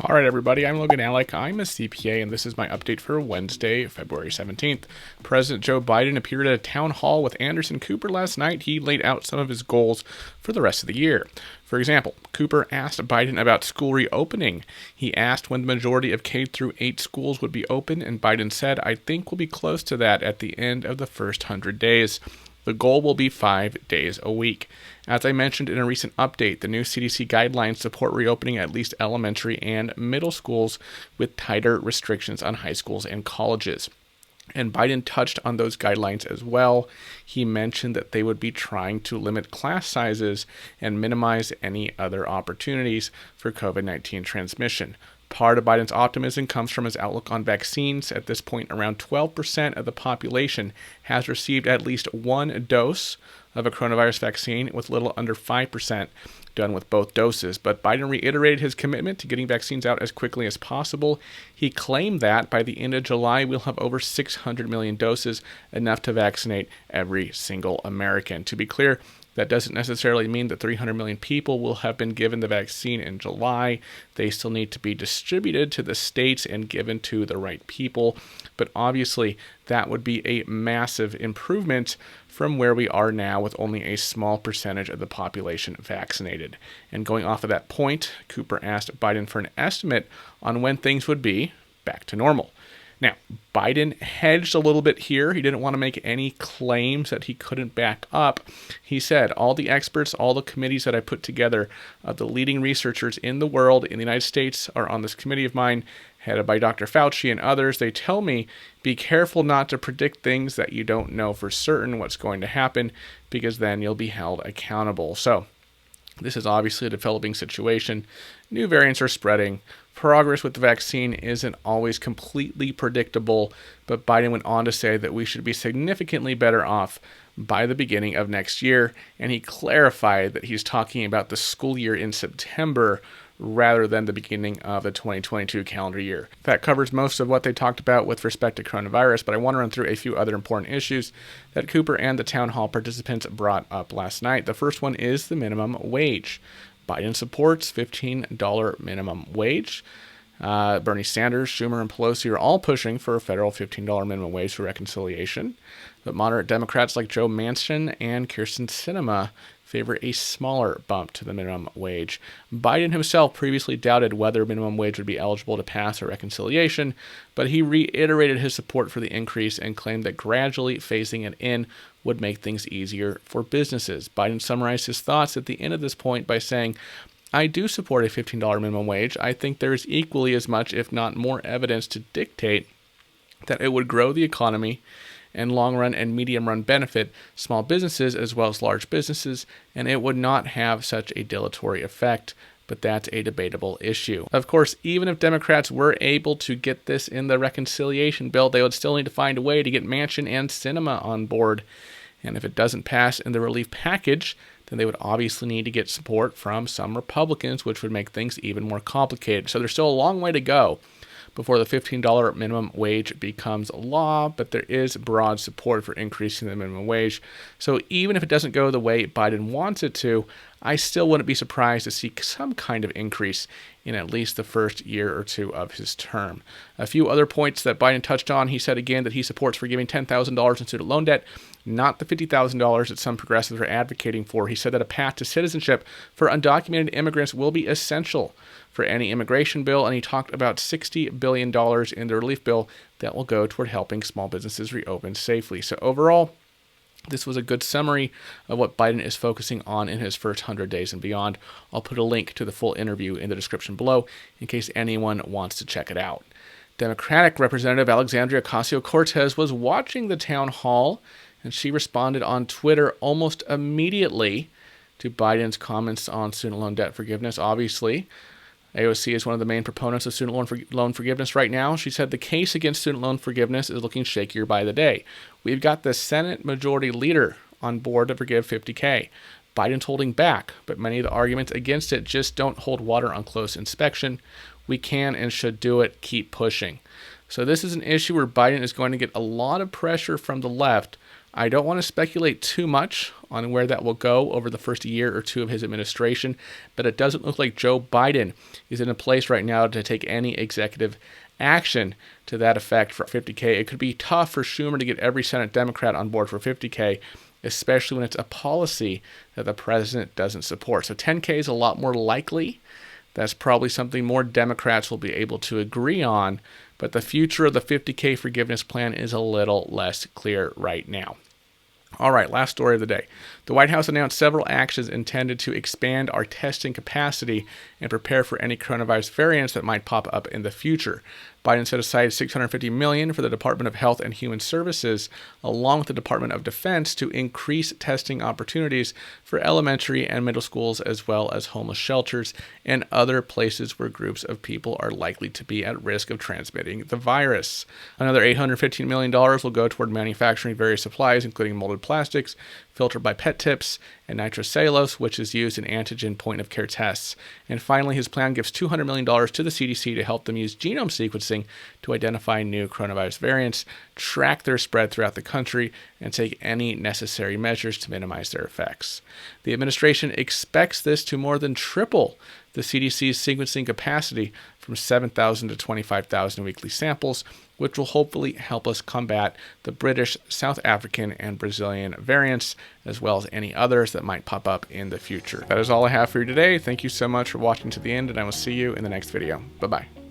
All right, everybody, I'm Logan Alec. I'm a CPA, and this is my update for Wednesday, February 17th. President Joe Biden appeared at a town hall with Anderson Cooper last night. He laid out some of his goals for the rest of the year. For example, Cooper asked Biden about school reopening. He asked when the majority of K through 8 schools would be open, and Biden said, "I think we'll be close to that at the end of the first 100 days. The goal will be 5 days a week." As I mentioned in a recent update, the new CDC guidelines support reopening at least elementary and middle schools with tighter restrictions on high schools and colleges. And Biden touched on those guidelines as well. He mentioned that they would be trying to limit class sizes and minimize any other opportunities for COVID-19 transmission. Part of Biden's optimism comes from his outlook on vaccines. At this point, around 12% of the population has received at least one dose of a coronavirus vaccine, with a little under 5% done with both doses. But Biden reiterated his commitment to getting vaccines out as quickly as possible. He claimed that by the end of July, we'll have over 600 million doses, enough to vaccinate every single American. To be clear, that doesn't necessarily mean that 300 million people will have been given the vaccine in July. They still need to be distributed to the states and given to the right people. But obviously, that would be a massive improvement from where we are now with only a small percentage of the population vaccinated. And going off of that point, Cooper asked Biden for an estimate on when things would be back to normal. Now, Biden hedged a little bit here. He didn't want to make any claims that he couldn't back up. He said, all the experts, all the committees that I put together, the leading researchers in the world, in the United States, are on this committee of mine, headed by Dr. Fauci and others. They tell me, be careful not to predict things that you don't know for certain what's going to happen, because then you'll be held accountable. So, this is obviously a developing situation. New variants are spreading. Progress with the vaccine isn't always completely predictable, but Biden went on to say that we should be significantly better off by the beginning of next year, and he clarified that he's talking about the school year in September rather than the beginning of the 2022 calendar year. That covers most of what they talked about with respect to coronavirus, but I want to run through a few other important issues that Cooper and the town hall participants brought up last night. The first one is the minimum wage. Biden supports $15 minimum wage. Bernie Sanders, Schumer, and Pelosi are all pushing for a federal $15 minimum wage for reconciliation. But moderate Democrats like Joe Manchin and Kyrsten Sinema favor a smaller bump to the minimum wage. Biden himself previously doubted whether minimum wage would be eligible to pass a reconciliation, but he reiterated his support for the increase and claimed that gradually phasing it in would make things easier for businesses. Biden summarized his thoughts at the end of this point by saying, "I do support a $15 minimum wage. I think there is equally as much, if not more, evidence to dictate that it would grow the economy and long-run and medium-run benefit small businesses as well as large businesses, and it would not have such a dilatory effect, but that's a debatable issue." Of course, even if Democrats were able to get this in the reconciliation bill, they would still need to find a way to get Manchin and Sinema on board. And if it doesn't pass in the relief package, then they would obviously need to get support from some Republicans, which would make things even more complicated. So there's still a long way to go before the $15 minimum wage becomes law, but there is broad support for increasing the minimum wage. So even if it doesn't go the way Biden wants it to, I still wouldn't be surprised to see some kind of increase in at least the first year or two of his term. A few other points that Biden touched on. He said again that he supports forgiving $10,000 in student loan debt, not the $50,000 that some progressives are advocating for. He said that a path to citizenship for undocumented immigrants will be essential for any immigration bill, and he talked about $60 billion in the relief bill that will go toward helping small businesses reopen safely. So overall, this was a good summary of what Biden is focusing on in his first 100 days and beyond. I'll put a link to the full interview in the description below in case anyone wants to check it out. Democratic Representative Alexandria Ocasio-Cortez was watching the town hall, and she responded on Twitter almost immediately to Biden's comments on student loan debt forgiveness. Obviously, AOC is one of the main proponents of student loan forgiveness right now. She said the case against student loan forgiveness is looking shakier by the day. We've got the Senate Majority Leader on board to forgive $50K. Biden's holding back, but many of the arguments against it just don't hold water on close inspection. We can and should do it. Keep pushing. So this is an issue where Biden is going to get a lot of pressure from the left. I don't want to speculate too much on where that will go over the first year or two of his administration, but it doesn't look like Joe Biden is in a place right now to take any executive action to that effect for 50K. It could be tough for Schumer to get every Senate Democrat on board for 50K, especially when it's a policy that the president doesn't support. So 10K is a lot more likely. That's probably something more Democrats will be able to agree on, but the future of the 50K forgiveness plan is a little less clear right now. All right, last story of the day. The White House announced several actions intended to expand our testing capacity and prepare for any coronavirus variants that might pop up in the future. Biden set aside $650 million for the Department of Health and Human Services, along with the Department of Defense, to increase testing opportunities for elementary and middle schools, as well as homeless shelters and other places where groups of people are likely to be at risk of transmitting the virus. Another $815 million will go toward manufacturing various supplies, including molded plastics, filtered by PET tips, and nitrocellulose, which is used in antigen point-of-care tests. And finally, his plan gives $200 million to the CDC to help them use genome sequencing to identify new coronavirus variants, track their spread throughout the country, and take any necessary measures to minimize their effects. The administration expects this to more than triple the CDC's sequencing capacity from 7,000 to 25,000 weekly samples, which will hopefully help us combat the British, South African, and Brazilian variants, as well as any others that might pop up in the future. That is all I have for you today. Thank you so much for watching to the end, and I will see you in the next video. Bye-bye.